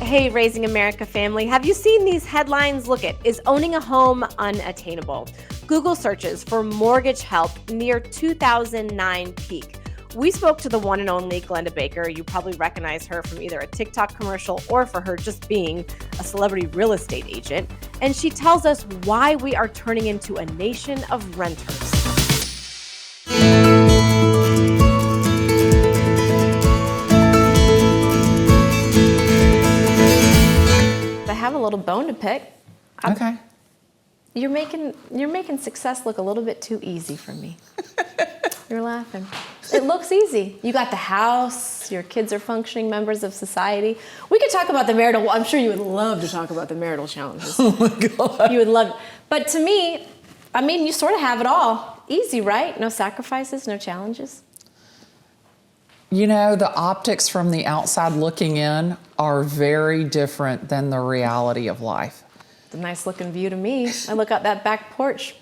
Hey, Raising America family, have you seen these headlines? Look it, is owning a home unattainable? Google searches for mortgage help near 2009 peak. We spoke to the one and only Glenda Baker. You probably recognize her from either a TikTok commercial or for her just being a celebrity real estate agent. And she tells us why we are turning into a nation of renters. I have a little bone to pick. Okay. You're making success look a little bit too easy for me. You're laughing. It looks easy. You got the house, your kids are functioning members of society. We could talk about the marital, I'm sure you would love to talk about the marital challenges. Oh my God. You would love it. But to me, I mean, you sort of have it all. Easy, right? No sacrifices, no challenges. You know, the optics from the outside looking in are very different than the reality of life. It's a nice looking view to me. I look out that back porch.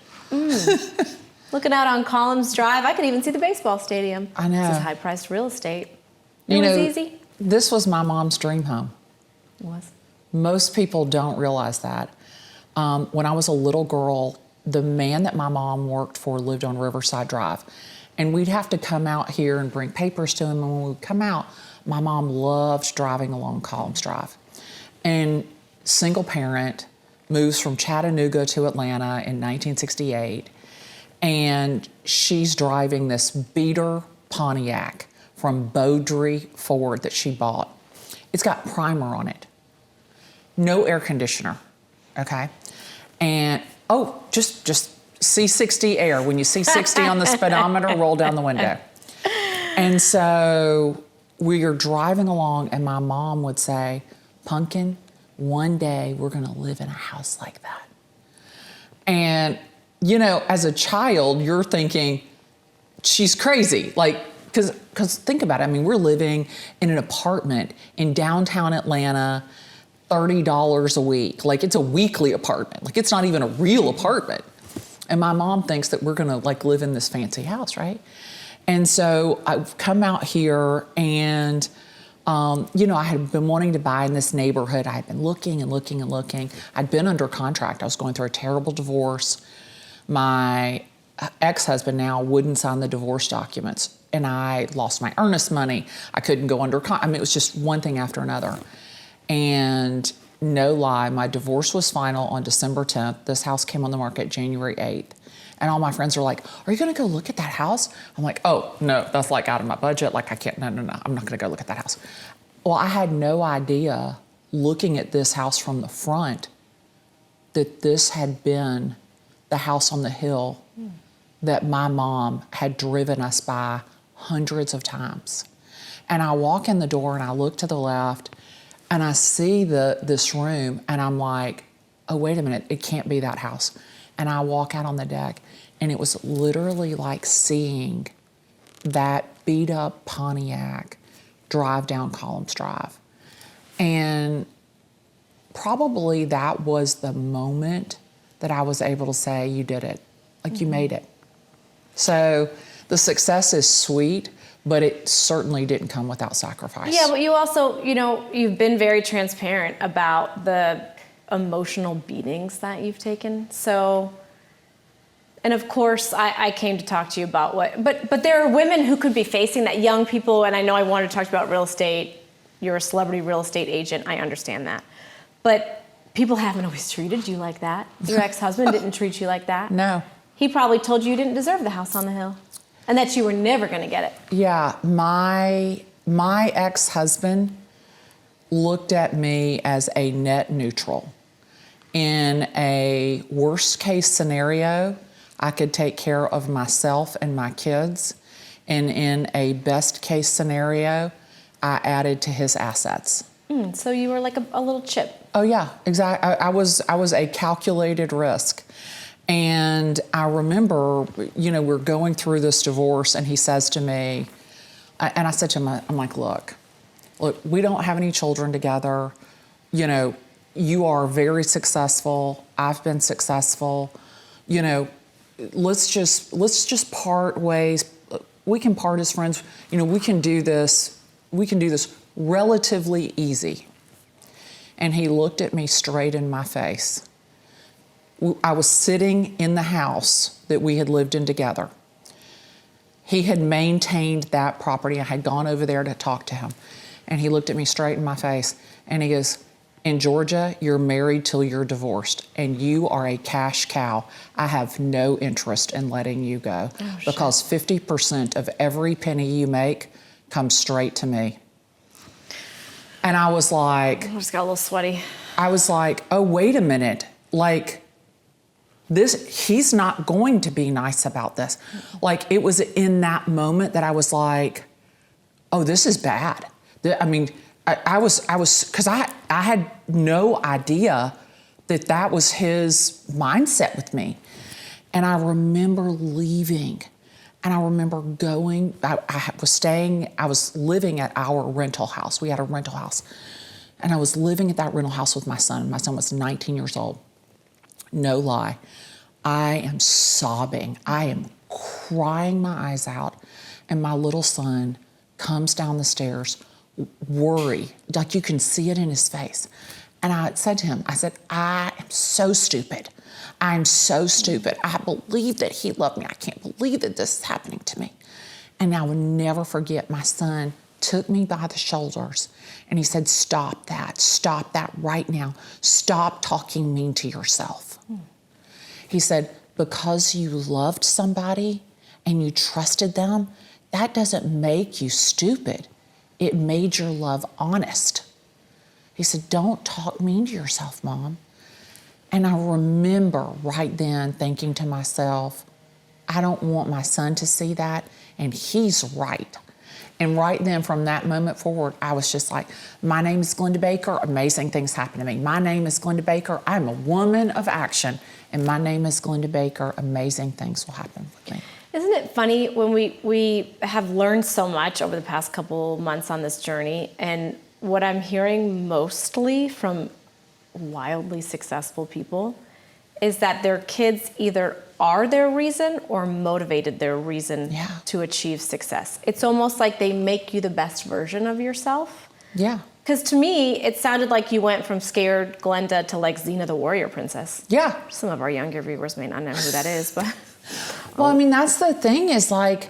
Looking out on Collins Drive, I could even see the baseball stadium. I know. This is high-priced real estate. You Was know, easy. this was my mom's dream home. It was. Most people don't realize that. When I was a little girl, the man that my mom worked for lived on Riverside Drive. And we'd have to come out here and bring papers to him. And when we'd come out, my mom loved driving along Collins Drive. And single parent, moves from Chattanooga to Atlanta in 1968. And she's driving this beater Pontiac from Beaudry Ford that she bought. It's got primer on it. No air conditioner, okay? And, oh, just C60 air. When you see 60 on the speedometer, roll down the window. And so we are driving along and my mom would say, Pumpkin, one day we're gonna live in a house like that. And you know, as a child, you're thinking, she's crazy. Like, cause think about it, I mean, we're living in an apartment in downtown Atlanta, $30 a week. Like, it's a weekly apartment. Like, it's not even a real apartment. And my mom thinks that we're gonna like live in this fancy house, right? And so I've come out here and, you know, I had been wanting to buy in this neighborhood. I had been looking and looking and looking. I'd been under contract. I was going through a terrible divorce. My ex-husband now wouldn't sign the divorce documents and I lost my earnest money. I couldn't go under contract. I mean, it was just one thing after another. And no lie, my divorce was final on December 10th. This house came on the market January 8th. And all my friends are like, are you gonna go look at that house? I'm like, oh, no, that's like out of my budget. Like I can't, no, I'm not gonna go look at that house. Well, I had no idea looking at this house from the front that this had been the house on the hill that my mom had driven us by hundreds of times. And I walk in the door and I look to the left and I see this room and I'm like, oh, wait a minute, it can't be that house. And I walk out on the deck and it was literally like seeing that beat up Pontiac drive down Collins Drive. And probably that was the moment that I was able to say, you did it, like you made it. So the success is sweet, but it certainly didn't come without sacrifice. Yeah, but you also, you know, you've been very transparent about the emotional beatings that you've taken. So, and of course, I came to talk to you about but there are women who could be facing that, young people, and I know I wanted to talk about real estate. You're a celebrity real estate agent, I understand that. But people haven't always treated you like that. Your ex-husband didn't treat you like that. No. He probably told you didn't deserve the house on the hill and that you were never gonna get it. Yeah, my ex-husband looked at me as a net neutral. In a worst case scenario, I could take care of myself and my kids. And in a best case scenario, I added to his assets. So you were like a little chip. Oh yeah, exactly. I was a calculated risk. And I remember, you know, we're going through this divorce and he says to me, and I said to him, I'm like, look, we don't have any children together. You know, you are very successful. I've been successful. You know, let's just part ways. We can part as friends. You know, we can do this relatively easy. and he looked at me straight in my face. I was sitting in the house that we had lived in together. He had maintained that property. I had gone over there to talk to him. And he looked at me straight in my face and he goes, in Georgia, you're married till you're divorced and you are a cash cow. I have no interest in letting you go because 50% of every penny you make comes straight to me. And I was like, I just got a little sweaty. I was like, oh, wait a minute. Like, he's not going to be nice about this. Like, it was in that moment that I was like, oh, this is bad. I mean, I was, because I had no idea that was his mindset with me. And I remember leaving, and I remember going, I was living at our rental house. We had a rental house. And I was living at that rental house with my son. My son was 19 years old. No lie. I am sobbing. I am crying my eyes out. And my little son comes down the stairs, worry, like you can see it in his face. And I said to him, I said, I am so stupid. I'm so stupid. I believe that he loved me. I can't believe that this is happening to me. And I will never forget, my son took me by the shoulders and he said, stop that right now. Stop talking mean to yourself. He said, because you loved somebody and you trusted them, that doesn't make you stupid. It made your love honest. He said, don't talk mean to yourself, Mom. And I remember right then thinking to myself, I don't want my son to see that, and he's right. And right then, from that moment forward, I was just like, my name is Glenda Baker, amazing things happen to me. My name is Glenda Baker, I'm a woman of action. And my name is Glenda Baker, amazing things will happen with me. Isn't it funny when we have learned so much over the past couple months on this journey, and what I'm hearing mostly from wildly successful people is that their kids either are their reason or motivated their reason to achieve success. It's almost like they make you the best version of yourself. Yeah. Because to me, it sounded like you went from scared Glenda to like Xena the Warrior Princess. Yeah. Some of our younger viewers may not know who that is, but... Well, I mean, that's the thing is like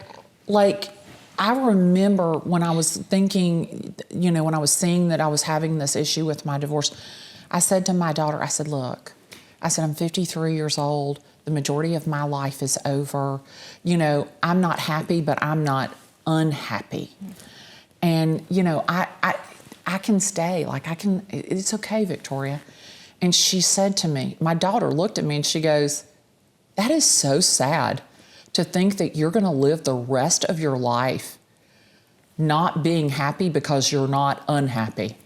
I remember when I was thinking, you know, when I was seeing that I was having this issue with my divorce, I said to my daughter, I said, look, I said, I'm 53 years old. The majority of my life is over. You know, I'm not happy, but I'm not unhappy. And, you know, I can stay. Like, it's okay, Victoria. And she said to me, my daughter looked at me and she goes, that is so sad to think that you're going to live the rest of your life not being happy because you're not unhappy.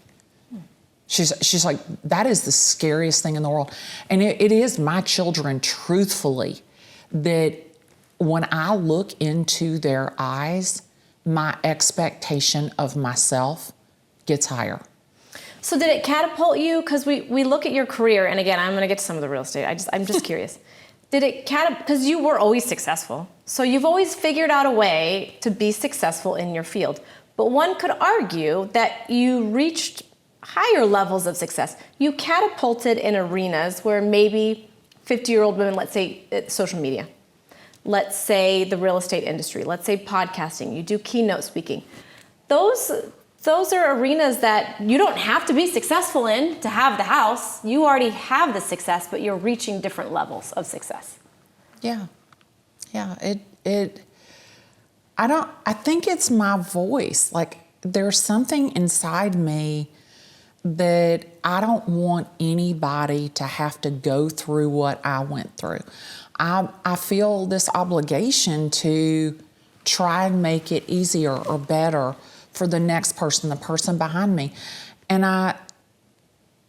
She's like, that is the scariest thing in the world. And it is my children, truthfully, that when I look into their eyes, my expectation of myself gets higher. So did it catapult you? Because we look at your career, and again, I'm going to get to some of the real estate. I'm just curious. Did it because you were always successful. So you've always figured out a way to be successful in your field. But one could argue that you reached higher levels of success. You catapulted in arenas where maybe 50-year-old women, let's say social media, let's say the real estate industry, let's say podcasting, you do keynote speaking. Those are arenas that you don't have to be successful in to have the house. You already have the success, but you're reaching different levels of success. Yeah. Yeah. I think it's my voice. Like, there's something inside me that I don't want anybody to have to go through what I went through. I feel this obligation to try and make it easier or better for the next person, the person behind me. And I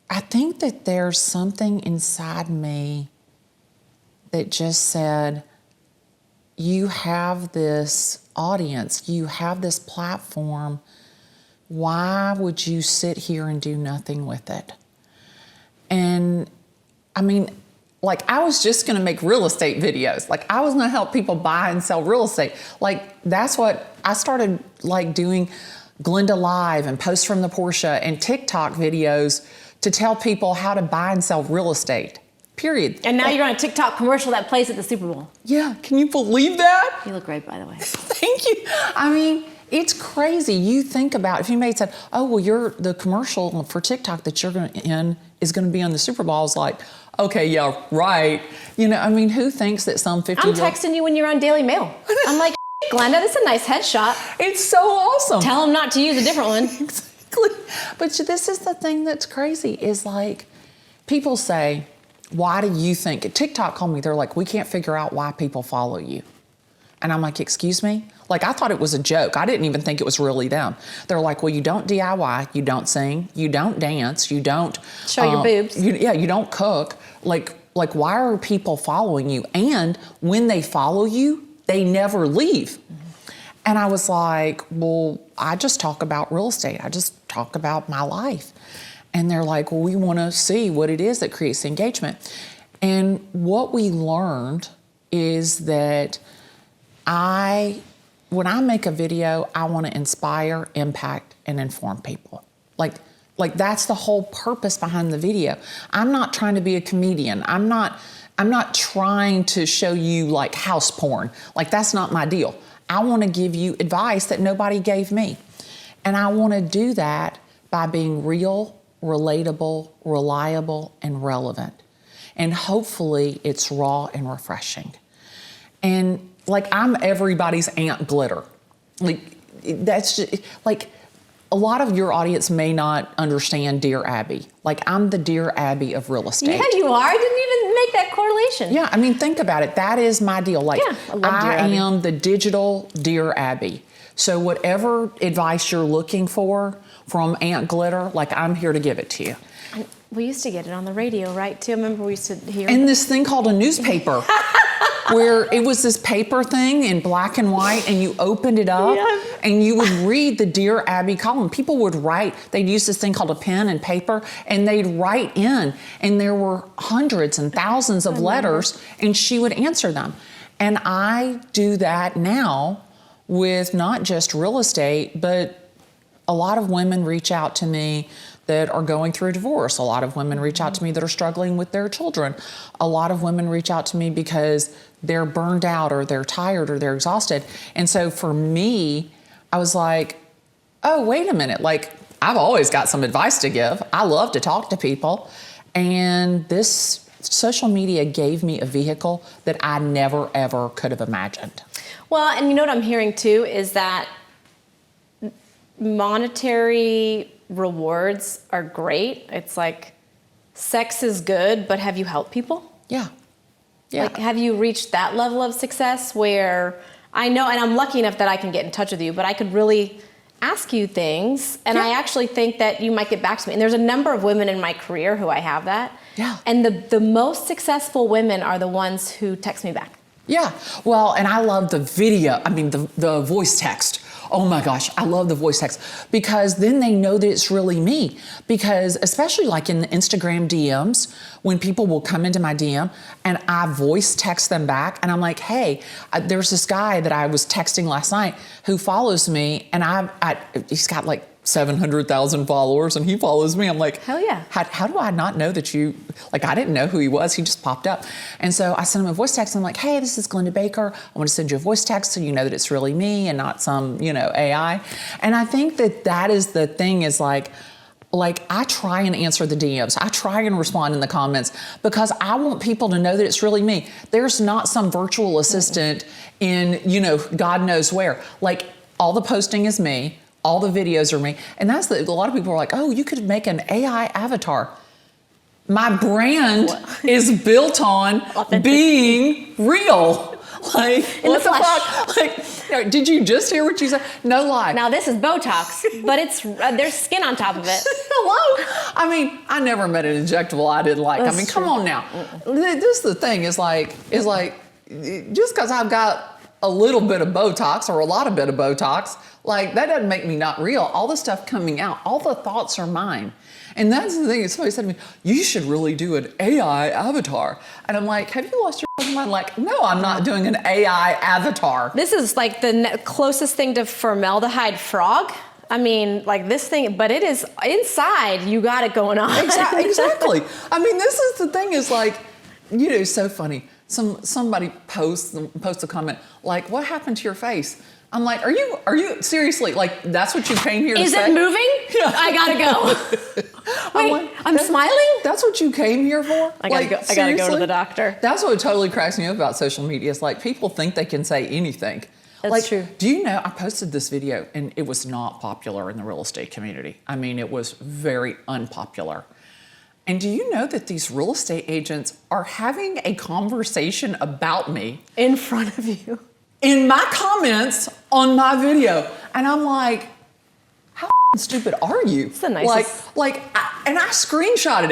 think that there's something inside me that just said, you have this audience, you have this platform, why would you sit here and do nothing with it? And I mean, like, I was just gonna make real estate videos. Like, I was gonna help people buy and sell real estate. Like, that's what I started like doing, Glenda Live and Post from the Porsche and TikTok videos to tell people how to buy and sell real estate, period. And now you're on a TikTok commercial that plays at the Super Bowl. Yeah, can you believe that? You look great, by the way. Thank you. I mean, it's crazy. You think about if you made said, oh, well, the commercial for TikTok that you're going to in is going to be on the Super Bowl. I was like, okay, yeah, right. You know, I mean, who thinks that some 50 I'm texting you when you're on Daily Mail. I'm like, Glenda, this is a nice headshot. It's so awesome. Tell them not to use a different one. Exactly. But this is the thing that's crazy is like, people say, why do you think, TikTok called me, they're like, we can't figure out why people follow you. And I'm like, excuse me? Like, I thought it was a joke. I didn't even think it was really them. They're like, well, you don't DIY, you don't sing, you don't dance, you don't... Show your boobs. You don't cook. Like, why are people following you? And when they follow you, they never leave. Mm-hmm. And I was like, well, I just talk about real estate. I just talk about my life. And they're like, well, we want to see what it is that creates the engagement. And what we learned is that when I make a video, I want to inspire, impact, and inform people. Like that's the whole purpose behind the video. I'm not trying to be a comedian. I'm not trying to show you like house porn. Like, that's not my deal. I want to give you advice that nobody gave me. And I want to do that by being real, relatable, reliable, and relevant. And hopefully it's raw and refreshing. And like, I'm everybody's Aunt Glitter. Like, that's just, like, a lot of your audience may not understand Dear Abby. Like, I'm the Dear Abby of real estate. Yeah, you are. I didn't even make that correlation. Yeah, I mean, think about it. That is my deal. Like, yeah, I love Dear Abby. am the digital Dear Abby. So whatever advice you're looking for from Aunt Glitter, like, I'm here to give it to you. And we used to get it on the radio, right, too? I remember we used to hear And this thing called a newspaper. Where it was this paper thing in black and white, and you opened it up, and you would read the Dear Abby column. People would write, they'd use this thing called a pen and paper, and they'd write in, and there were hundreds and thousands of letters, and she would answer them. And I do that now with not just real estate, but a lot of women reach out to me that are going through a divorce. A lot of women reach out to me that are struggling with their children. A lot of women reach out to me because they're burned out or they're tired or they're exhausted. And so for me, I was like, oh, wait a minute. Like, I've always got some advice to give. I love to talk to people. And this social media gave me a vehicle that I never, ever could have imagined. Well, and you know what I'm hearing too is that monetary rewards are great. It's like, sex is good, but have you helped people? Yeah. Yeah. Like, have you reached that level of success where I know, and I'm lucky enough that I can get in touch with you, but I could really ask you things, and I actually think that you might get back to me. And there's a number of women in my career who I have that. Yeah. And the most successful women are the ones who text me back. Yeah. Well, and I love the video, the voice text. Oh my gosh, I love the voice text because then they know that it's really me. Because especially like in the Instagram DMs, when people will come into my DM and I voice text them back and I'm like, hey, there's this guy that I was texting last night who follows me and he's got like 700,000 followers and he follows me. I'm like, hell yeah. How do I not know that you, like, I didn't know who he was. He just popped up. And so I sent him a voice text. And I'm like, hey, this is Glenda Baker. I want to send you a voice text so you know that it's really me and not some, AI. And I think that is the thing is like I try and answer the DMs. I try and respond in the comments because I want people to know that it's really me. There's not some virtual assistant in, God knows where. Like, all the posting is me. All the videos are me. And a lot of people are like, oh, you could make an AI avatar. My brand is built on being real. Like, what the fuck? Like, did you just hear what you said? No lie. Now this is Botox, but it's there's skin on top of it. Hello? I mean, I never met an injectable I didn't like. That's come on now. This is the thing is like, just because I've got a little bit of Botox or a lot of bit of Botox, like, that doesn't make me not real. All the stuff coming out, all the thoughts are mine. And that's the thing. Somebody said to me, you should really do an AI avatar. And I'm like, have you lost your mind? Like, no, I'm not doing an AI avatar. This is like the closest thing to formaldehyde frog I mean, like this thing, but it is inside, you got it going on. Exactly. I mean, this is the thing is like, you know, so funny. Somebody posts a comment like, "What happened to your face?" I'm like, "Are you seriously like that's what you came here to say?" Is it moving? Yeah. I gotta go. Wait, like, I'm smiling? That's what you came here for? I gotta go to the doctor. That's what totally cracks me up about social media. Is like people think they can say anything. That's like, true. Do you know, I posted this video and it was not popular in the real estate community. I mean, it was very unpopular. And do you know that these real estate agents are having a conversation about me in front of you? In my comments on my video. And I'm like, how stupid are you? It's the nicest. And I screenshotted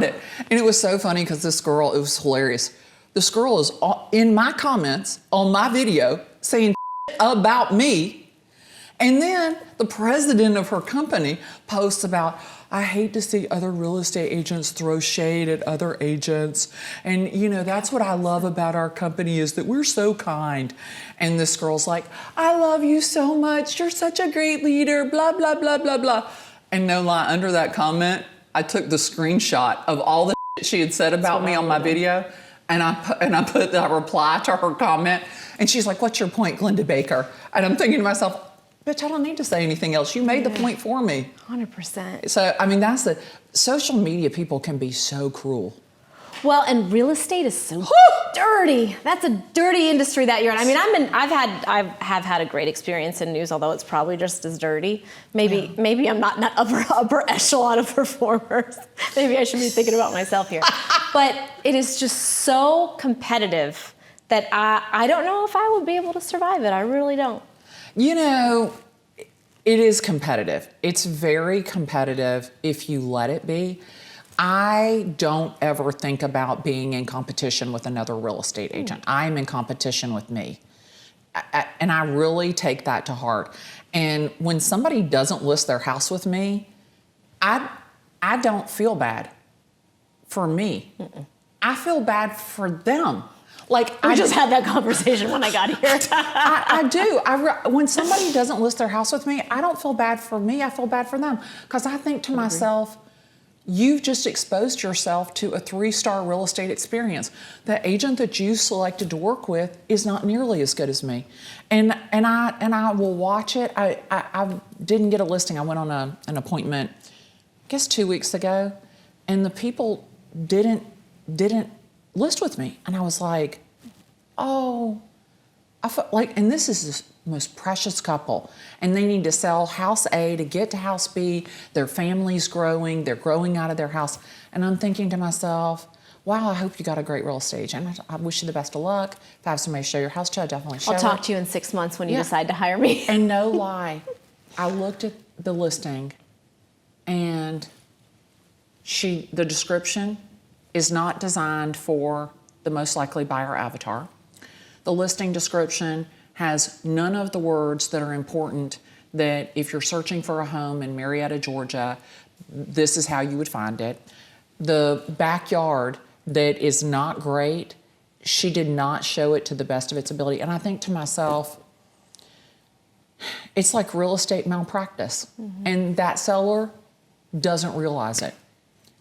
it. And it was so funny because this girl, it was hilarious. This girl is in my comments on my video saying about me. And then the president of her company posts about, I hate to see other real estate agents throw shade at other agents. And you know, that's what I love about our company is that we're so kind. And this girl's like, I love you so much. You're such a great leader, blah, blah, blah, blah, blah. And no lie, under that comment, I took the screenshot of all the she had said about me on my video. And I put the reply to her comment. And she's like, what's your point, Glenda Baker? And I'm thinking to myself, bitch, I don't need to say anything else. You made the point for me. 100%. So, I mean, that's the social media people can be so cruel. Well, and real estate is so dirty. That's a dirty industry that you're in. I mean, I have had a great experience in news, although it's probably just as dirty. Maybe I'm not upper echelon of performers. Maybe I should be thinking about myself here. But it is just so competitive that I don't know if I will be able to survive it. I really don't. You know, it is competitive. It's very competitive if you let it be. I don't ever think about being in competition with another real estate agent. I'm in competition with me. And I really take that to heart. And when somebody doesn't list their house with me, I don't feel bad for me. I feel bad for them. Like I just had that conversation when I got here. I do. When somebody doesn't list their house with me, I don't feel bad for me. I feel bad for them because I think to myself, you've just exposed yourself to a 3-star real estate experience. The agent that you selected to work with is not nearly as good as me, and I will watch it. I didn't get a listing. I went on an appointment, I guess 2 weeks ago, and the people didn't list with me. And I was like, oh, I felt like, and this is the most precious couple. And they need to sell house A to get to house B. Their family's growing. They're growing out of their house. And I'm thinking to myself, wow, I hope you got a great real estate agent. I wish you the best of luck. If I have somebody to show your house to, I definitely show I'll talk to you in 6 months when you decide to hire me. And no lie, I looked at the listing and the description is not designed for the most likely buyer avatar. The listing description has none of the words that are important that if you're searching for a home in Marietta, Georgia, this is how you would find it. The backyard that is not great, she did not show it to the best of its ability. And I think to myself, it's like real estate malpractice. And that seller doesn't realize it.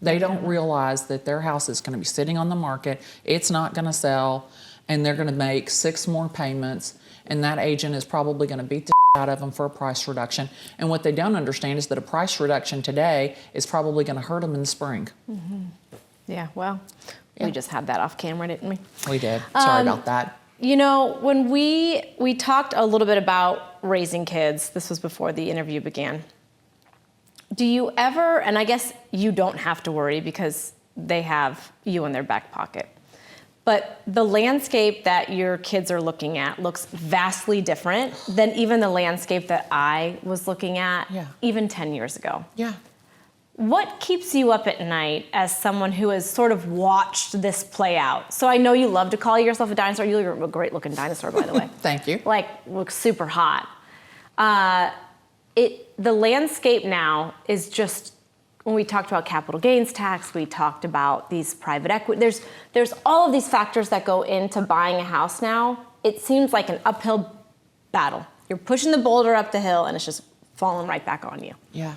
They don't realize that their house is going to be sitting on the market, it's not going to sell, and they're going to make 6 more payments, and that agent is probably going to beat the out of them for a price reduction. And what they don't understand is that a price reduction today is probably going to hurt them in the spring. Yeah, well, we just had that off camera, didn't we? We did. Sorry about that. You know, when we talked a little bit about raising kids, this was before the interview began. Do you ever, and I guess you don't have to worry because they have you in their back pocket, but the landscape that your kids are looking at looks vastly different than even the landscape that I was looking at even 10 years ago. Yeah. What keeps you up at night as someone who has sort of watched this play out? So I know you love to call yourself a dinosaur. You're a great looking dinosaur, by the way. Thank you. Like, looks super hot. The landscape now is just, when we talked about capital gains tax, we talked about these private equity, there's all of these factors that go into buying a house now. It seems like an uphill battle. You're pushing the boulder up the hill and it's just falling right back on you. Yeah.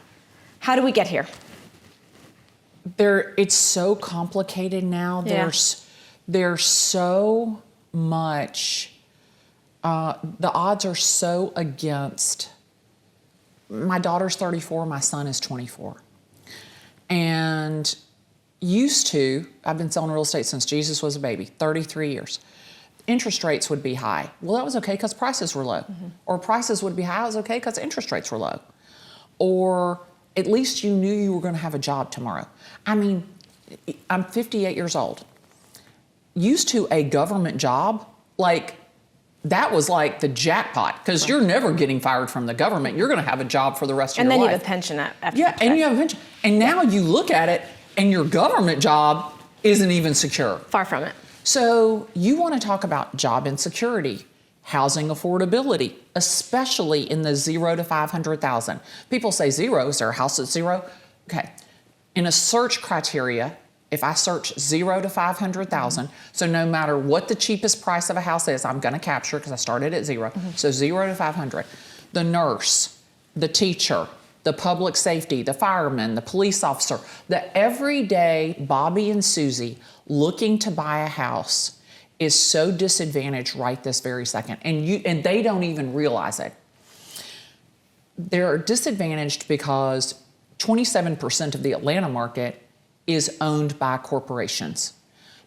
How do we get here? It's so complicated now. Yeah. There's so much, the odds are so against. My daughter's 34, my son is 24. And I've been selling real estate since Jesus was a baby, 33 years. Interest rates would be high. Well, that was okay because prices were low. Or prices would be high, it was okay because interest rates were low. Or at least you knew you were going to have a job tomorrow. I mean, I'm 58 years old. Used to a government job, like, that was like the jackpot because you're never getting fired from the government. You're going to have a job for the rest of your life. And then you have a pension after. Yeah, and you have a pension. And now you look at it and your government job isn't even secure. Far from it. So you want to talk about job insecurity, housing affordability, especially in the 0 to 500,000. People say zero, is there a house at zero? Okay. In a search criteria, if I search 0 to 500,000, so no matter what the cheapest price of a house is, I'm going to capture because I started at 0. So 0 to 500. The nurse, the teacher, the public safety, the fireman, the police officer, the everyday Bobby and Susie looking to buy a house is so disadvantaged right this very second. And they don't even realize it. They're disadvantaged because 27% of the Atlanta market is owned by corporations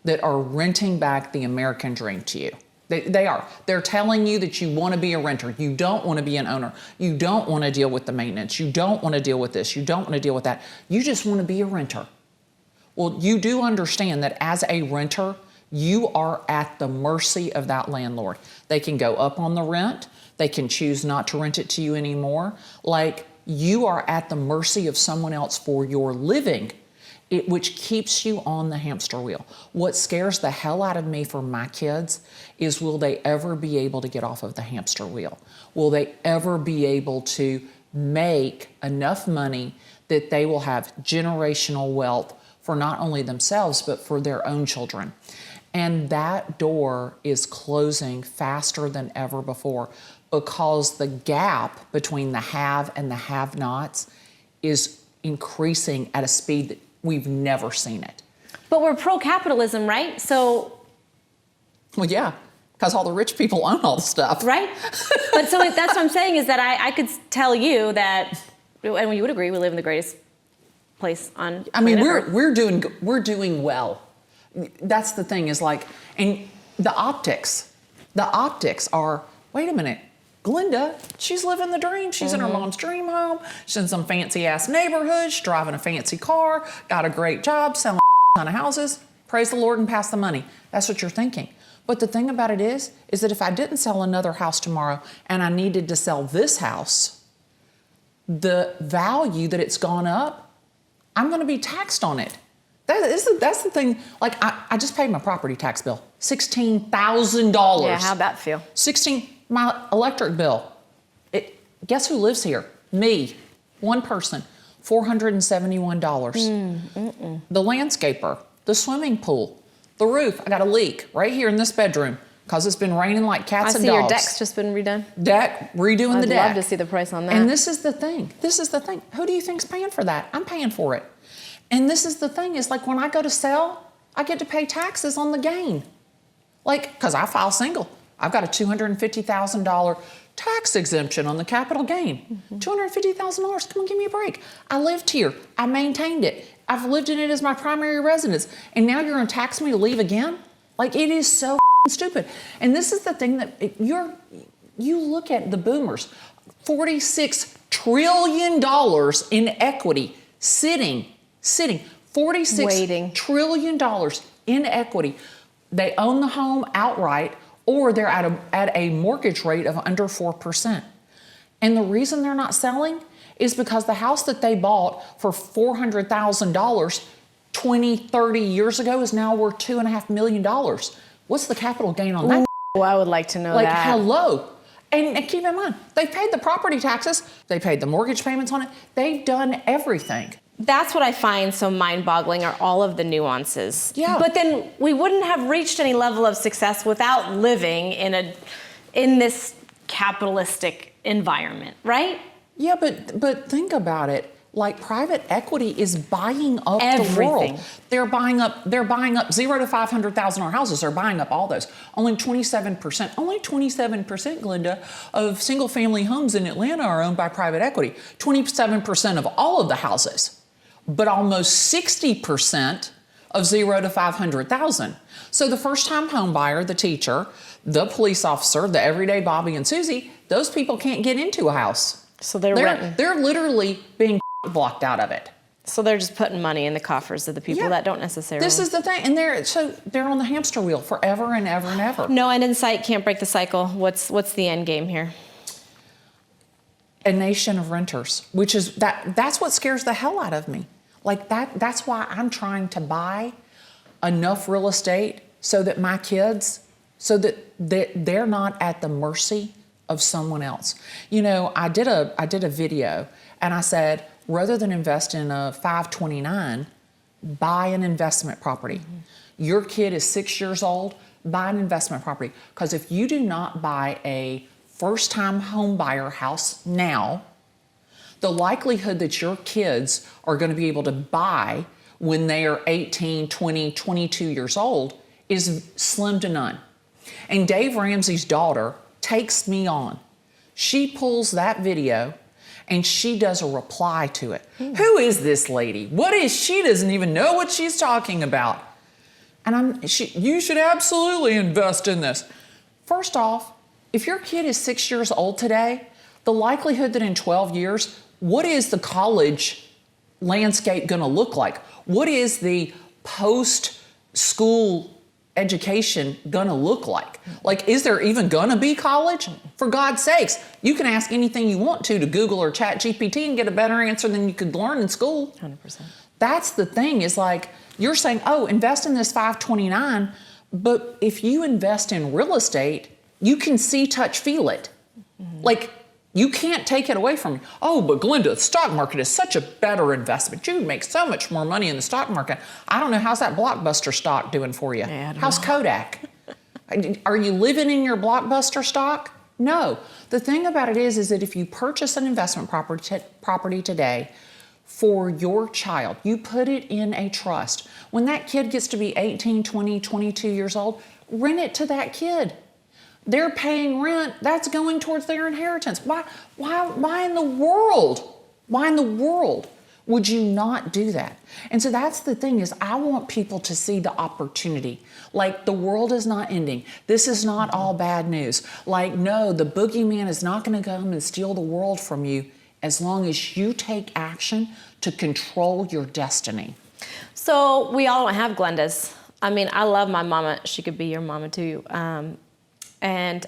that are renting back the American dream to you. They are. They're telling you that you want to be a renter. You don't want to be an owner. You don't want to deal with the maintenance. You don't want to deal with this. You don't want to deal with that. You just want to be a renter. Well, you do understand that as a renter, you are at the mercy of that landlord. They can go up on the rent. They can choose not to rent it to you anymore. Like, you are at the mercy of someone else for your living, which keeps you on the hamster wheel. What scares the hell out of me for my kids is, will they ever be able to get off of the hamster wheel? Will they ever be able to make enough money that they will have generational wealth for not only themselves, but for their own children? And that door is closing faster than ever before because the gap between the have and the have-nots is increasing at a speed that we've never seen it. But we're pro-capitalism, right? So. Well, yeah, because all the rich people own all the stuff. Right? But so that's what I'm saying is that I could tell you that, and you would agree, we live in the greatest place on I mean, planet Earth. we're doing well. That's the thing is like, and the optics are, wait a minute, Glenda, she's living the dream. She's in her mom's dream home. She's in some fancy ass neighborhood. She's driving a fancy car, got a great job, selling a ton of houses. Praise the Lord and pass the money. That's what you're thinking. But the thing about it is that if I didn't sell another house tomorrow and I needed to sell this house, the value that it's gone up, I'm going to be taxed on it. That's the thing. Like, I just paid my property tax bill, $16,000. Yeah, how'd that feel? My electric bill. Guess who lives here? Me, one person, $471. The landscaper, the swimming pool, the roof. I got a leak right here in this bedroom because it's been raining like cats and dogs. I see your deck's just been redone. Redoing the deck. I'd love to see the price on that. And this is the thing. Who do you think's paying for that? I'm paying for it. And this is the thing, is like when I go to sell, I get to pay taxes on the gain. Like, because I file single. I've got a $250,000 tax exemption on the capital gain. $250,000, come on, give me a break. I lived here, I maintained it. I've lived in it as my primary residence. And now you're gonna tax me to leave again? Like, it is so stupid. And this is the thing that you look at the boomers, $46 trillion in equity sitting, $46 trillion in equity. They own the home outright, or they're at a mortgage rate of under 4%. And the reason they're not selling is because the house that they bought for $400,000 20, 30 years ago is now worth $2.5 million. What's the capital gain on that? Oh, I would like to know like, that. hello. And keep in mind, they paid the property taxes, they paid the mortgage payments on it, they've done everything. That's what I find so mind-boggling, are all of the nuances. Yeah. But then we wouldn't have reached any level of success without living in this capitalistic environment, right? Yeah, but think about it. Like private equity is buying up Everything. the world. They're buying up 0 to 500,000 houses. They're buying up all those. Only 27%, Glenda, of single family homes in Atlanta are owned by private equity. 27% of all of the houses, but almost 60% of 0 to 500,000. So the first time home buyer, the teacher, the police officer, the everyday Bobby and Susie, those people can't get into a house. So they're renting. They're literally being blocked out of it. So they're just putting money in the coffers of the people that don't necessarily. This is the thing, and they're on the hamster wheel forever and ever and ever. No end in sight, can't break the cycle. What's the end game here? A nation of renters, which is that's what scares the hell out of me. Like that's why I'm trying to buy enough real estate so that my kids, so that they're not at the mercy of someone else. You know, I did a video and I said, rather than invest in a 529, buy an investment property. Mm-hmm. Your kid is 6 years old, buy an investment property. Because if you do not buy a first-time home buyer house now, the likelihood that your kids are going to be able to buy when they are 18, 20, 22 years old is slim to none. And Dave Ramsey's daughter takes me on. She pulls that video and she does a reply to it. Who is this lady? What is she? Doesn't even know what she's talking about. And you should absolutely invest in this. First off, if your kid is 6 years old today, the likelihood that in 12 years, what is the college landscape going to look like? What is the post-school education gonna look like? Like, is there even gonna be college? For God's sakes, you can ask anything you want to Google or Chat GPT and get a better answer than you could learn in school. 100%. That's the thing, is like, you're saying, oh, invest in this 529, but if you invest in real estate, you can see, touch, feel it. Mm-hmm. Like, you can't take it away from you. Oh, but Glenda, the stock market is such a better investment. You make so much more money in the stock market. I don't know, how's that Blockbuster stock doing for you? Yeah, how's Kodak? Are you living in your Blockbuster stock? No. The thing about it is that if you purchase an investment property today for your child, you put it in a trust. When that kid gets to be 18, 20, 22 years old, rent it to that kid. They're paying rent, that's going towards their inheritance. Why in the world? Why in the world would you not do that? And so that's the thing, is I want people to see the opportunity. Like, the world is not ending. This is not all bad news. Like, no, the boogeyman is not going to come and steal the world from you as long as you take action to control your destiny. So we all don't have Glenda's. I mean, I love my mama. She could be your mama too. And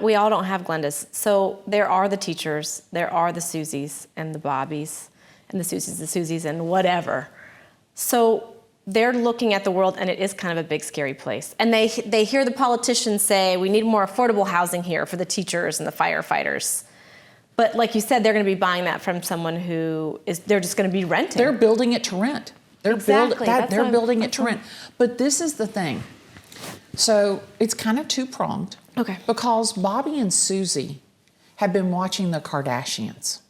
we all don't have Glenda's. So there are the teachers, there are the Susies and the Bobbies and the Susies and whatever. So they're looking at the world, and it is kind of a big, scary place. And they hear the politicians say, we need more affordable housing here for the teachers and the firefighters. But like you said, they're going to be buying that from someone they're just going to be renting. They're building it to rent. They're building it to rent. But this is the thing. So it's kind of two-pronged. Okay. Because Bobby and Susie have been watching the Kardashians,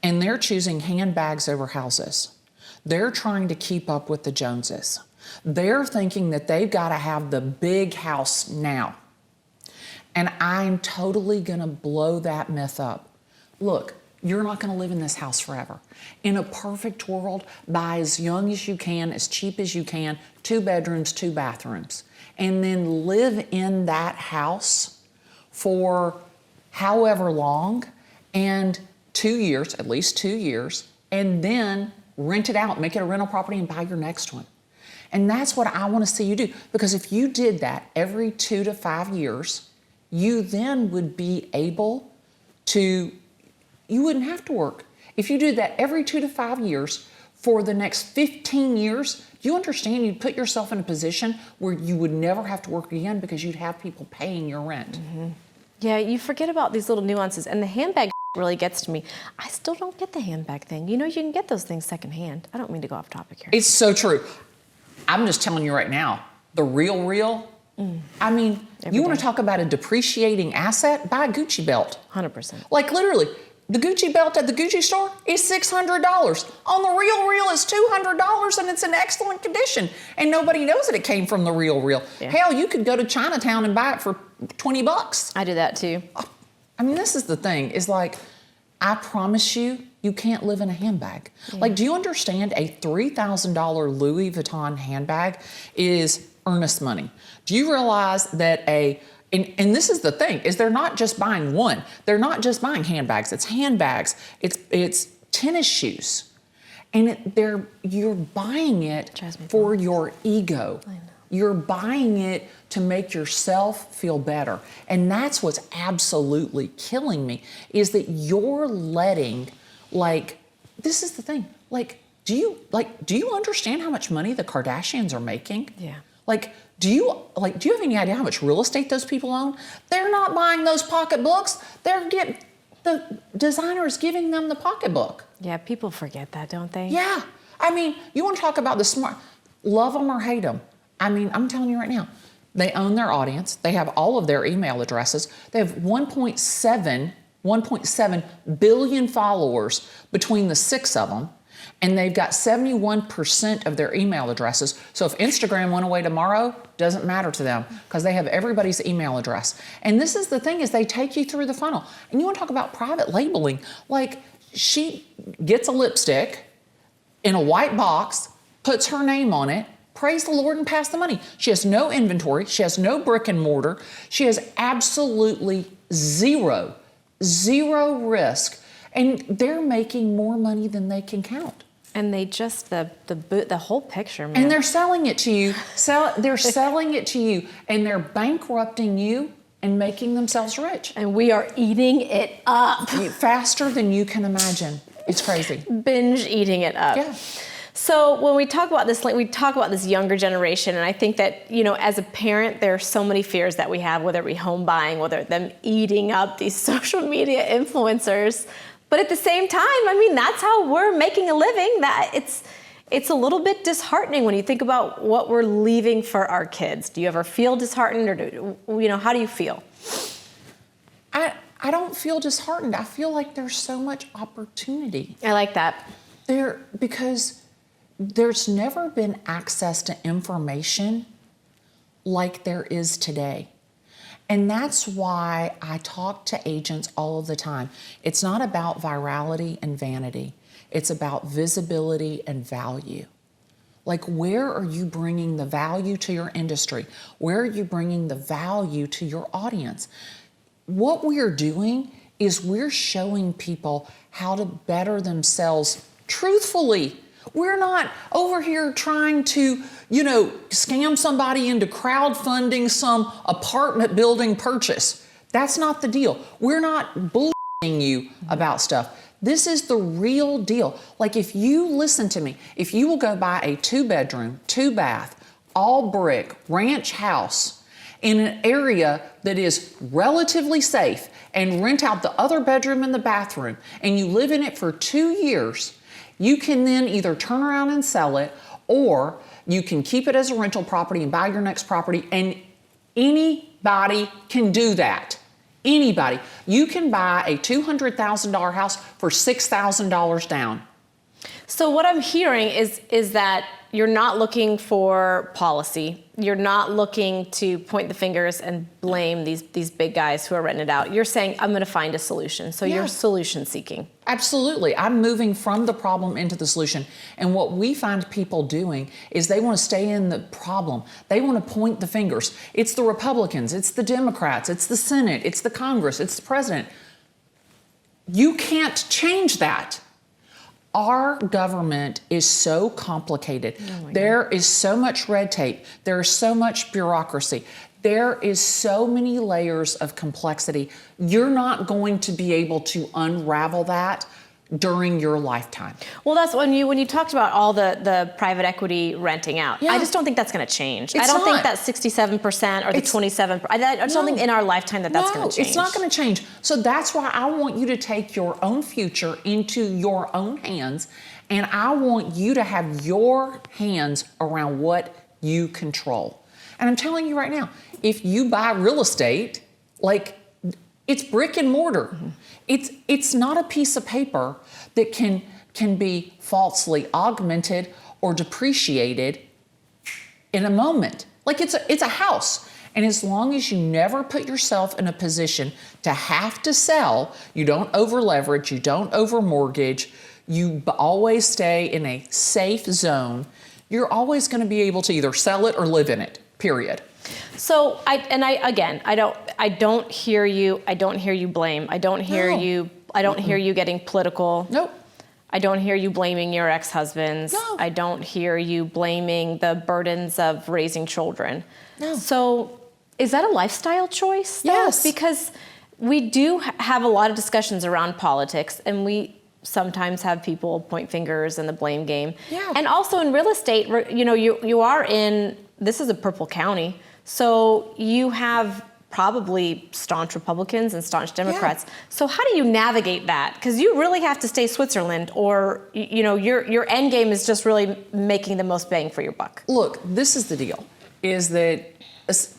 and they're choosing handbags over houses. They're trying to keep up with the Joneses. They're thinking that they've got to have the big house now. And I'm totally going to blow that myth up. Look, you're not going to live in this house forever. In a perfect world, buy as young as you can, as cheap as you can, 2 bedrooms, 2 bathrooms. And then live in that house for however long, and 2 years, at least 2 years, and then rent it out, make it a rental property, and buy your next one. And that's what I want to see you do. Because if you did that every 2 to 5 years, you then would be able to, you wouldn't have to work. If you did that every 2 to 5 years for the next 15 years, do you understand you'd put yourself in a position where you would never have to work again because you'd have people paying your rent? Mm-hmm. Yeah, you forget about these little nuances. And the handbag really gets to me. I still don't get the handbag thing. You know, you can get those things secondhand. I don't mean to go off topic here. It's so true. I'm just telling you right now, the real, I mean, you want to talk about a depreciating asset? Buy a Gucci belt. 100%. Like, literally, The Gucci belt at the Gucci store is $600. On the Real, it's $200 and it's in excellent condition. And nobody knows that it came from the Real. Yeah. Hell, you could go to Chinatown and buy it for $20. I do that too. I mean, this is the thing, is like, I promise you, you can't live in a handbag. Yeah. Like, do you understand a $3,000 Louis Vuitton handbag is earnest money? Do you realize that and this is the thing, is they're not just buying one. They're not just buying handbags. It's handbags. It's tennis shoes. And you're buying it for your ego. I know. You're buying it to make yourself feel better. And that's what's absolutely killing me, is that you're letting, like, this is the thing. Like, do you understand how much money the Kardashians are making? Yeah. Like, do you have any idea how much real estate those people own? They're not buying those pocketbooks. The designer is giving them the pocketbook. Yeah, people forget that, don't they? Yeah. I mean, you want to talk about the smart, love them or hate them. I mean, I'm telling you right now, they own their audience. They have all of their email addresses. They have 1.7 billion followers between the 6 of them. And they've got 71% of their email addresses. So if Instagram went away tomorrow, doesn't matter to them, because they have everybody's email address. And this is the thing, is they take you through the funnel. And you want to talk about private labeling. Like, she gets a lipstick in a white box, puts her name on it, praise the Lord, and pass the money. She has no inventory. She has no brick and mortar. She has absolutely zero risk. And they're making more money than they can count. And they just, the whole picture, man. And they're selling it to you. They're selling it to you, and they're bankrupting you and making themselves rich. And we are eating it up. Faster than you can imagine. It's crazy. Binge eating it up. Yeah. So when we talk about this, we talk about this younger generation, and I think that, you know, as a parent, there are so many fears that we have, whether it be home buying, whether them eating up these social media influencers. But at the same time, I mean, that's how we're making a living. That it's a little bit disheartening when you think about what we're leaving for our kids. Do you ever feel disheartened, or how do you feel? I don't feel disheartened. I feel like there's so much opportunity. I like that. Because there's never been access to information like there is today. And that's why I talk to agents all of the time. It's not about virality and vanity. It's about visibility and value. Like, where are you bringing the value to your industry? Where are you bringing the value to your audience? What we're doing is we're showing people how to better themselves truthfully. We're not over here trying to, scam somebody into crowdfunding some apartment building purchase. That's not the deal. We're not bullshitting you about stuff. This is the real deal. Like, if you listen to me, if you will go buy a 2-bedroom, 2-bath, all brick ranch house in an area that is relatively safe and rent out the other bedroom and the bathroom, and you live in it for 2 years, you can then either turn around and sell it, or you can keep it as a rental property and buy your next property, and anybody can do that. Anybody. You can buy a $200,000 house for $6,000 down. So what I'm hearing is that you're not looking for policy. You're not looking to point the fingers and blame these big guys who are renting it out. You're saying, I'm going to find a solution. So you're solution seeking. Absolutely. I'm moving from the problem into the solution. And what we find people doing is they want to stay in the problem. They want to point the fingers. It's the Republicans, it's the Democrats, it's the Senate, it's the Congress, it's the president. You can't change that. Our government is so complicated. There is so much red tape. There is so much bureaucracy. There is so many layers of complexity. You're not going to be able to unravel that during your lifetime. Well, that's when you talked about all the private equity renting out. I just don't think that's going to change. I don't think that 67% or the 27%. I just don't think in our lifetime that's going to change. It's not going to change. So that's why I want you to take your own future into your own hands, and I want you to have your hands around what you control. And I'm telling you right now, if you buy real estate, like, It's brick and mortar. It's not a piece of paper that can be falsely augmented or depreciated in a moment. Like it's a house. And as long as you never put yourself in a position to have to sell, you don't over leverage, you don't over mortgage, you always stay in a safe zone, you're always going to be able to either sell it or live in it, period. So I don't hear you. I don't hear you blame. I don't hear you. I don't hear you getting political. Nope. I don't hear you blaming your ex-husbands. No. I don't hear you blaming the burdens of raising children. No. So is that a lifestyle choice, though? Yes. Because we do have a lot of discussions around politics, and we sometimes have people point fingers in the blame game. Yeah. And also in real estate, you know, you are in, this is a purple county, so you have probably staunch Republicans and staunch Democrats. Yeah. So how do you navigate that? Because you really have to stay Switzerland, or you know, your end game is just really making the most bang for your buck. Look, this is the deal, is that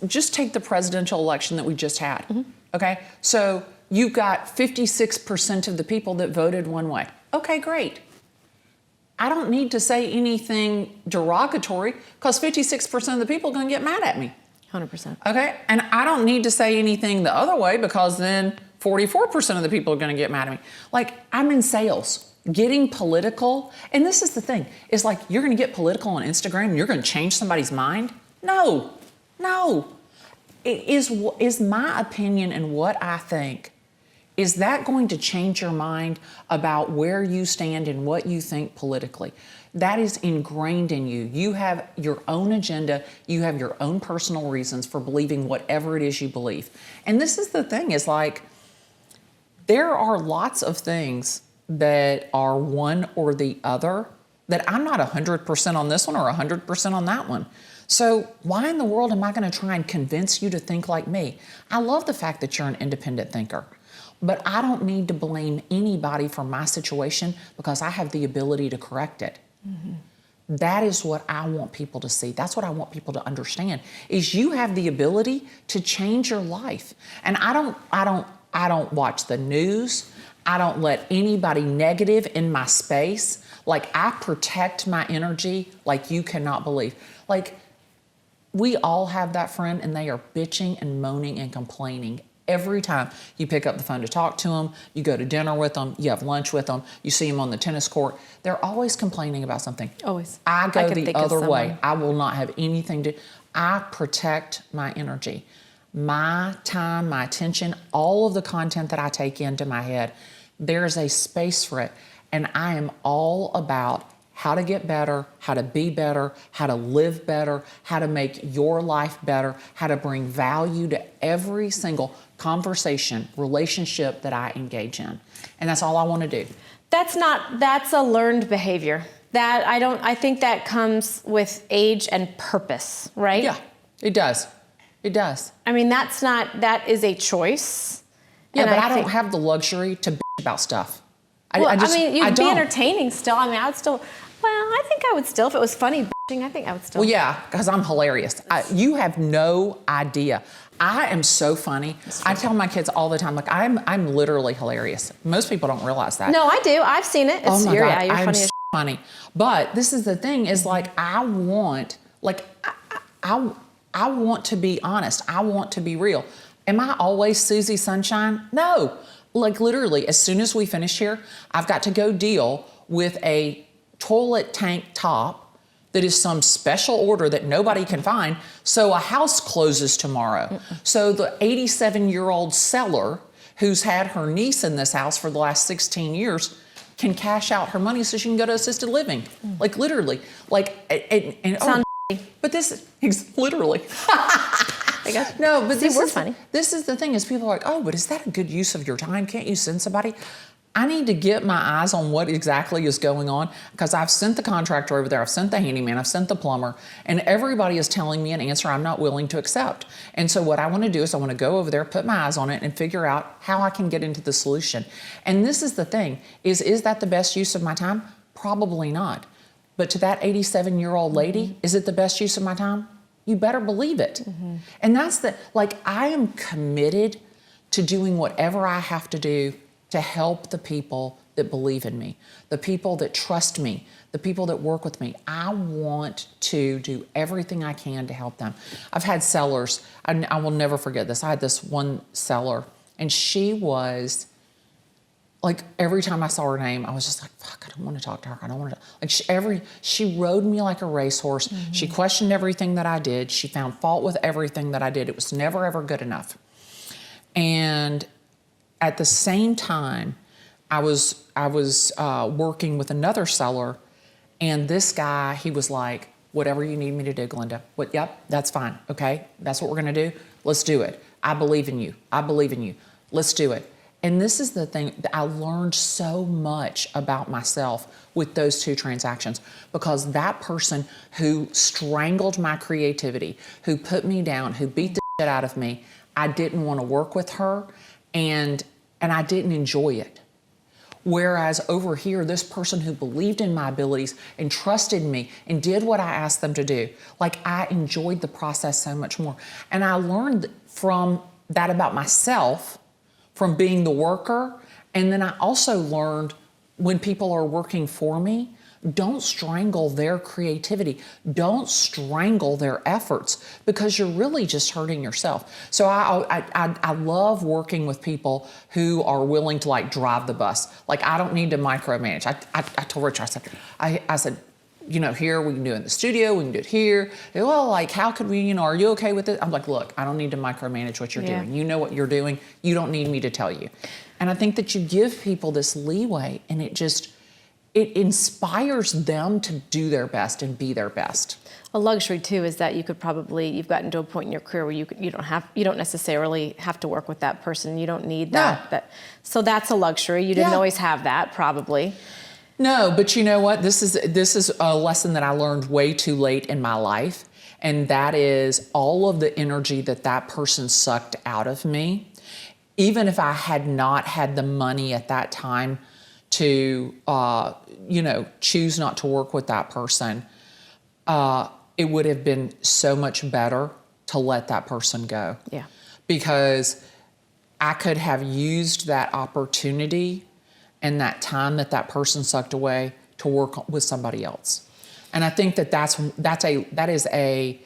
just take the presidential election that we just had, okay? So you've got 56% of the people that voted one way. Okay, great. I don't need to say anything derogatory because 56% of the people are going to get mad at me. 100%. Okay? And I don't need to say anything the other way because then 44% of the people are going to get mad at me. Like, I'm in sales. Getting political, and this is the thing, is like you're going to get political on Instagram and you're going to change somebody's mind? No. It is my opinion and what I think. Is that going to change your mind about where you stand and what you think politically? That is ingrained in you. You have your own agenda. You have your own personal reasons for believing whatever it is you believe. And this is the thing, is like, there are lots of things that are one or the other that I'm not 100% on this one or 100% on that one. So why in the world am I going to try and convince you to think like me? I love the fact that you're an independent thinker. But I don't need to blame anybody for my situation because I have the ability to correct it. That is what I want people to see. That's what I want people to understand, is you have the ability to change your life. And I don't watch the news. I don't let anybody negative in my space. Like, I protect my energy like you cannot believe. Like, we all have that friend and they are bitching and moaning and complaining every time you pick up the phone to talk to them, you go to dinner with them, you have lunch with them, you see them on the tennis court. They're always complaining about something. Always. I go the other way. I will not have anything to, I protect my energy, my time, my attention, all of the content that I take into my head. There's a space for it. And I am all about how to get better, how to be better, how to live better, how to make your life better, how to bring value to every single conversation, relationship that I engage in. And that's all I want to do. That's a learned behavior. I think that comes with age and purpose, right? Yeah, it does. It does. I mean, that is a choice. Yeah, but I don't have the luxury to bitch about stuff. You'd be entertaining still. I mean, I think I would still, if it was funny bitching, I think I would still. Well, yeah, because I'm hilarious. You have no idea. I am so funny. I tell my kids all the time, like, I'm literally hilarious. Most people don't realize that. No, I do. I've seen it. Oh my God, you're I'm funny so funny. But this is the thing, is like, I want to be honest. I want to be real. Am I always Susie Sunshine? No. Like, literally, as soon as we finish here, I've got to go deal with a toilet tank top that is some special order that nobody can find. So a house closes tomorrow. So the 87-year-old seller who's had her niece in this house for the last 16 years can cash out her money so she can go to assisted living. Like, literally. Like, but this is literally. No, but this is funny. This is the thing, is people are like, oh, but is that a good use of your time? Can't you send somebody? I need to get my eyes on what exactly is going on, because I've sent the contractor over there, I've sent the handyman, I've sent the plumber, and everybody is telling me an answer I'm not willing to accept. And so what I want to do is I want to go over there, put my eyes on it, and figure out how I can get into the solution. And this is the thing, is that the best use of my time? Probably not. But to that 87-year-old lady, is it the best use of my time? You better believe it. And that's I am committed to doing whatever I have to do to help the people that believe in me, the people that trust me, the people that work with me. I want to do everything I can to help them. I've had sellers, I will never forget this. I had this one seller, and she was, like, every time I saw her name, I was just like, fuck, I don't want to talk to her. I don't want to, like, she rode me like a racehorse. Mm-hmm. She questioned everything that I did. She found fault with everything that I did. It was never, ever good enough. And at the same time, I was working with another seller, and this guy, he was like, whatever you need me to do, Glenda. Yep, that's fine. Okay, that's what we're gonna do. Let's do it. I believe in you. I believe in you. Let's do it. And this is the thing, that I learned so much about myself with those two transactions, because that person who strangled my creativity, who put me down, who beat the shit out of me, I didn't want to work with her, and I didn't enjoy it. Whereas over here, this person who believed in my abilities and trusted me and did what I asked them to do, like, I enjoyed the process so much more. And I learned from that about myself, from being the worker. And then I also learned, when people are working for me, don't strangle their creativity. Don't strangle their efforts, because you're really just hurting yourself. So I love working with people who are willing to, like, drive the bus. Like, I don't need to micromanage. I told Richard, I said, you know, here we can do it in the studio, we can do it here. They, well, like, how could we, you know, are you okay with it? I'm like, look, I don't need to micromanage what you're doing. You know what you're doing. You don't need me to tell you. And I think that you give people this leeway, and it inspires them to do their best and be their best. A luxury too is that you've gotten to a point in your career where you don't necessarily have to work with that person. You don't need that. So that's a luxury. You didn't always have that, probably. No, but you know what? This is a lesson that I learned way too late in my life, and that is all of the energy that person sucked out of me. Even if I had not had the money at that time to, choose not to work with that person, it would have been so much better to let that person go. Yeah. Because I could have used that opportunity and that time that person sucked away to work with somebody else. And I think that is a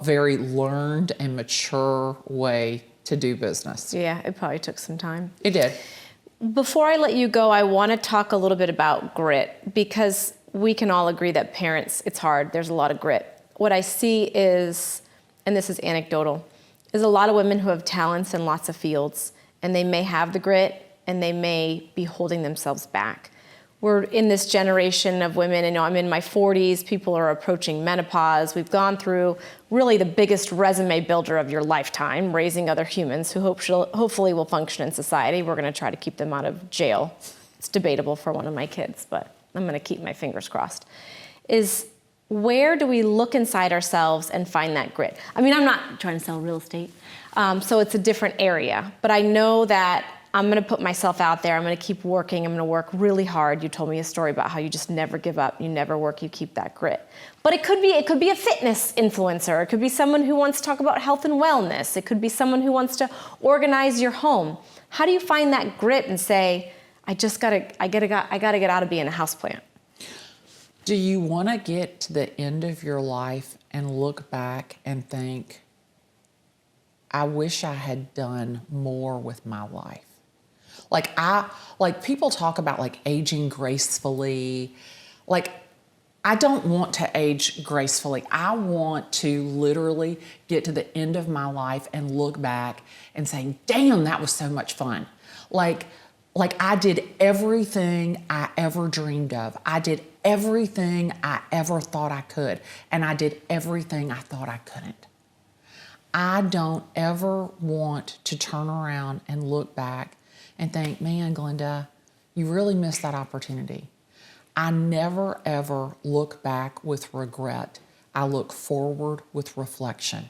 very learned and mature way to do business. Yeah, it probably took some time. It did. Before I let you go, I want to talk a little bit about grit, because we can all agree that parents, it's hard. There's a lot of grit. What I see is, and this is anecdotal, is a lot of women who have talents in lots of fields, and they may have the grit, and they may be holding themselves back. We're in this generation of women, and I'm in my 40s, people are approaching menopause. We've gone through really the biggest resume builder of your lifetime, raising other humans who hopefully will function in society. We're gonna try to keep them out of jail. It's debatable for one of my kids, but I'm gonna keep my fingers crossed. Is where do we look inside ourselves and find that grit? I mean, I'm not trying to sell real estate, so it's a different area, but I know that I'm gonna put myself out there, I'm gonna keep working, I'm gonna work really hard. You told me a story about how you just never give up, you never work, you keep that grit. But it could be a fitness influencer, it could be someone who wants to talk about health and wellness, it could be someone who wants to organize your home. How do you find that grit and say, I gotta get out of being a houseplant? Do you wanna get to the end of your life and look back and think, I wish I had done more with my life? Like people talk about, like, aging gracefully. Like, I don't want to age gracefully. I want to literally get to the end of my life and look back and say, damn, that was so much fun. Like I did everything I ever dreamed of. I did everything I ever thought I could. And I did everything I thought I couldn't. I don't ever want to turn around and look back and think, man, Glenda, you really missed that opportunity. I never, ever look back with regret. I look forward with reflection.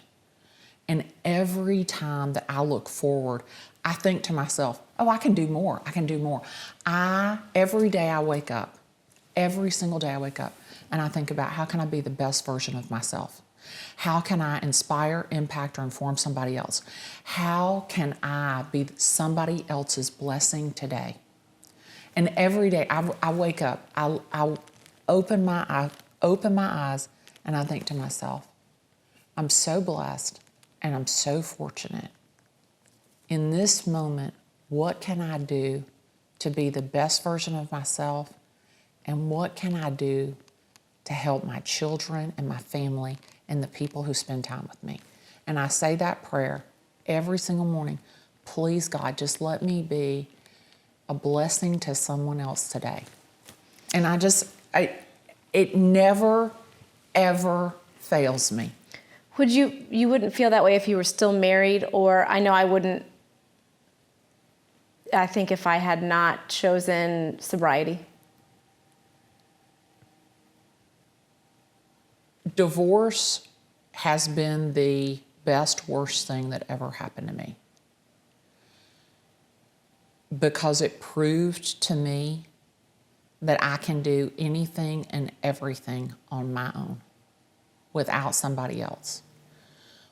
And every time that I look forward, I think to myself, oh, I can do more. I can do more. Every day I wake up, every single day I wake up, and I think about how can I be the best version of myself? How can I inspire, impact, or inform somebody else? How can I be somebody else's blessing today? And every day I wake up, I open my eyes, and I think to myself, I'm so blessed and I'm so fortunate. In this moment, what can I do to be the best version of myself? And what can I do to help my children and my family and the people who spend time with me? And I say that prayer every single morning. Please, God, just let me be a blessing to someone else today. And it never, ever fails me. You wouldn't feel that way if you were still married, or I know I wouldn't, I think if I had not chosen sobriety. Divorce has been the best, worst thing that ever happened to me, because it proved to me that I can do anything and everything on my own without somebody else.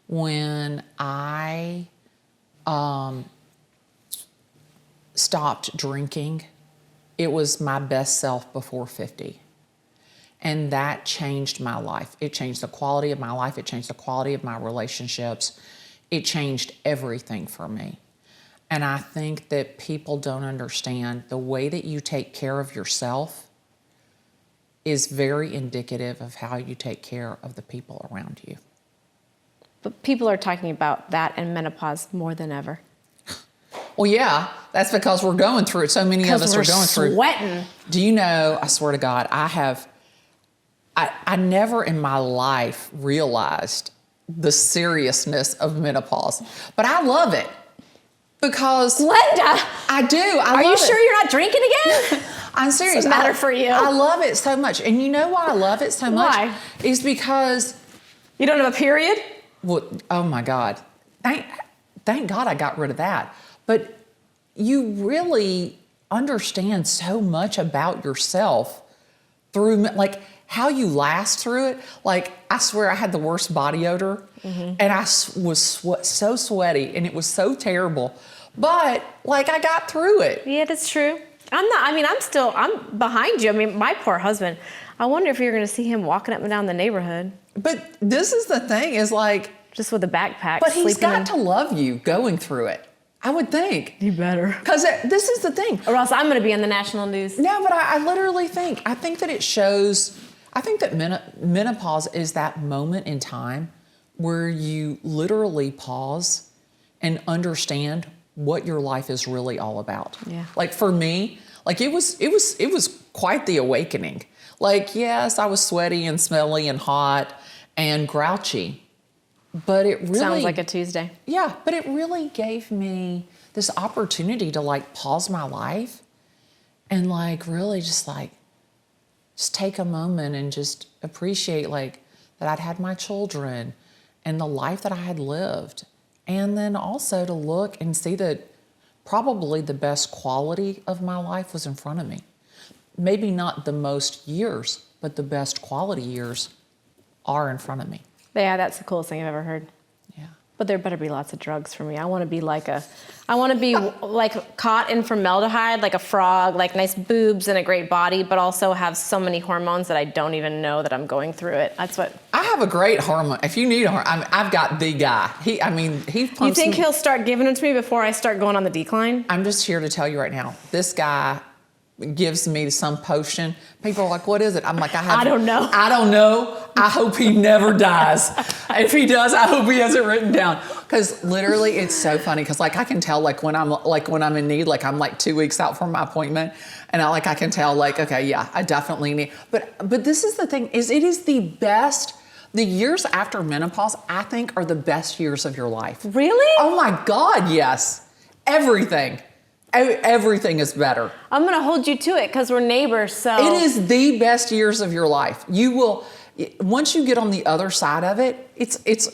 When I stopped drinking, it was my best self before 50. And that changed my life. It changed the quality of my life. It changed the quality of my relationships. It changed everything for me. And I think that people don't understand the way that you take care of yourself is very indicative of how you take care of the people around you. But people are talking about that and menopause more than ever. Well, yeah, that's because we're going through it. So many of us are going through it. Sweating. Do you know, I swear to God, I never in my life realized the seriousness of menopause, but I love it because Glenda, I do. are you sure you're not drinking again? I'm serious. What's the matter for you? I love it so much. And you know why I love it so much? Why? Is because... You don't have a period? Well, oh my God. Thank God I got rid of that. But you really understand so much about yourself through, like, how you last through it. Like, I swear I had the worst body odor, and I was so sweaty, and it was so terrible. But, like, I got through it. Yeah, that's true. I'm behind you. I mean, my poor husband. I wonder if you're going to see him walking up and down the neighborhood. But this is the thing, is like... Just with a backpack. But he's got to love you going through it, I would think. You better. Because this is the thing. Or else I'm going to be on the national news. No, but I literally think that it shows... I think that menopause is that moment in time where you literally pause and understand what your life is really all about. Yeah. Like for me, like it was quite the awakening. Like, yes, I was sweaty and smelly and hot and grouchy, but it really... Sounds like a Tuesday. Yeah, but it really gave me this opportunity to like pause my life and like really just take a moment and just appreciate like that I'd had my children and the life that I had lived. And then also to look and see that probably the best quality of my life was in front of me. Maybe not the most years, but the best quality years are in front of me. Yeah, that's the coolest thing I've ever heard. Yeah. But there better be lots of drugs for me. I want to be like caught in formaldehyde, like a frog, like nice boobs and a great body, but also have so many hormones that I don't even know that I'm going through it. That's what... I have a great hormone. If you need a hormone, I've got the guy. He pumps. You think he'll start giving it to me before I start going on the decline? I'm just here to tell you right now, this guy gives me some potion. People are like, what is it? I'm like, I don't know. I don't know. I hope he never dies. If he does, I hope he has it written down. Because literally, it's so funny. Because like I can tell like when I'm in need, like I'm like 2 weeks out from my appointment, and I can tell like, okay, yeah, I definitely need. But this is the thing, is it is the best. The years after menopause, I think, are the best years of your life. Really? Oh my God, yes. Everything is better. I'm going to hold you to it because we're neighbors, so... It is the best years of your life. You will, once you get on the other side of it, it's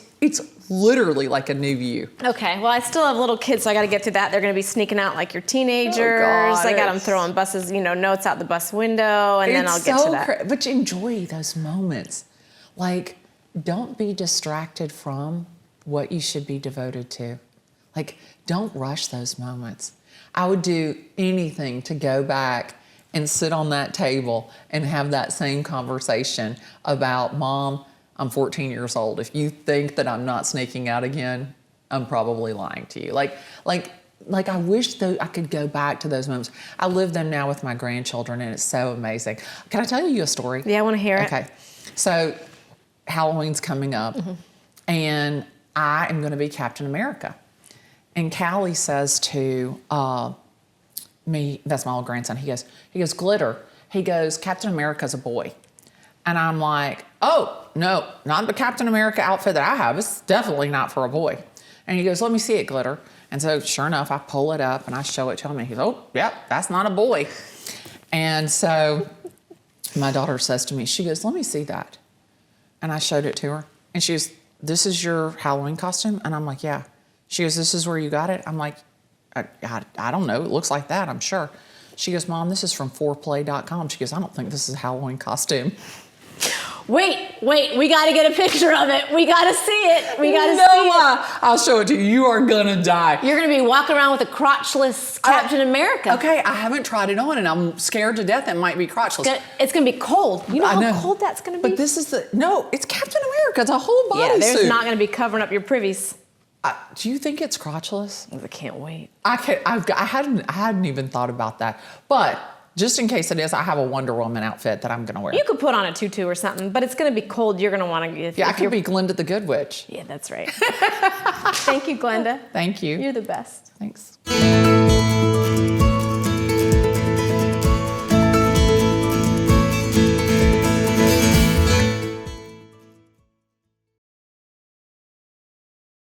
literally like a new you. Okay, well, I still have little kids, so I got to get to that. They're going to be sneaking out like your teenagers. God, I got them throwing buses, notes out the bus window, and then I'll get to that. But you enjoy those moments. Like, don't be distracted from what you should be devoted to. Like, don't rush those moments. I would do anything to go back and sit on that table and have that same conversation about, Mom, I'm 14 years old. If you think that I'm not sneaking out again, I'm probably lying to you. Like I wish that I could go back to those moments. I live them now with my grandchildren, and it's so amazing. Can I tell you a story? Yeah, I want to hear it. Okay. So Halloween's coming up, and I am going to be Captain America. And Callie says to me, that's my old grandson, he goes, Glitter, he goes, Captain America's a boy. And I'm like, oh, no, not the Captain America outfit that I have. It's definitely not for a boy. And he goes, let me see it, Glitter. And so sure enough, I pull it up and I show it to him, and he goes, oh, yep, that's not a boy. And so my daughter says to me, she goes, let me see that. And I showed it to her, and she goes, this is your Halloween costume? And I'm like, yeah. She goes, this is where you got it? I'm like, I don't know. It looks like that, I'm sure. She goes, Mom, this is from foreplay.com. She goes, I don't think this is a Halloween costume. Wait, we got to get a picture of it. We got to see it. We got to see it. I'll show it to you. You are going to die. You're going to be walking around with a crotchless Captain America. Okay, I haven't tried it on, and I'm scared to death it might be crotchless. It's going to be cold. You know how cold that's going to be? But this is no, it's Captain America. It's a whole bodysuit. Yeah, there's not going to be covering up your privies. Do you think it's crotchless? I can't wait. I hadn't even thought about that. But just in case it is, I have a Wonder Woman outfit that I'm going to wear. You could put on a tutu or something, but it's going to be cold. You're going to want to... Yeah, I could be Glenda the Good Witch. Yeah, that's right. Thank you, Glenda. Thank you. You're the best. Thanks.